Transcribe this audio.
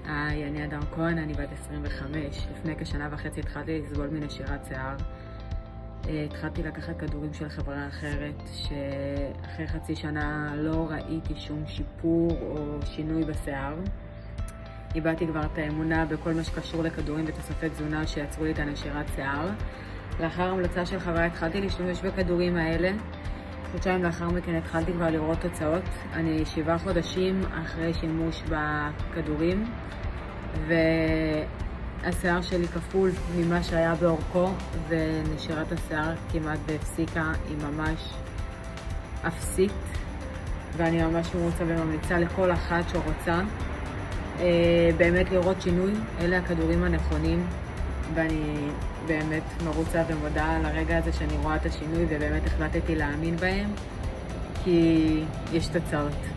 היי, אני אדם כהן, אני בת 25. לפני כשנה וחצי התחלתי לסבול מנשירת שיער. התחלתי לקחת כדורים של חברה אחרת, שאחרי חצי שנה לא ראיתי שום שיפור או שינוי בשיער. איבדתי כבר את האמונה בכל מה שקשור לכדורים ותוספי תזונה שיצרו לי את הנשירת שיער. לאחר המלצה של חברה התחלתי להשתמש בכדורים האלה. חודשיים לאחר מכן התחלתי כבר לראות תוצאות. אני 7 חודשים אחרי שימוש בכדורים, והשיער שלי כפול ממה שהיה באורכו, ונשירת השיער כמעט והפסיקה, היא ממש אפסית, ואני ממש מרוצה וממליצה לכל אחת שרוצה באמת לראות שינוי. אלה הכדורים הנכונים, ואני באמת מרוצה ומודה על הרגע הזה שאני רואה את השינוי, ובאמת החלטתי להאמין בהם, כי יש תוצאות.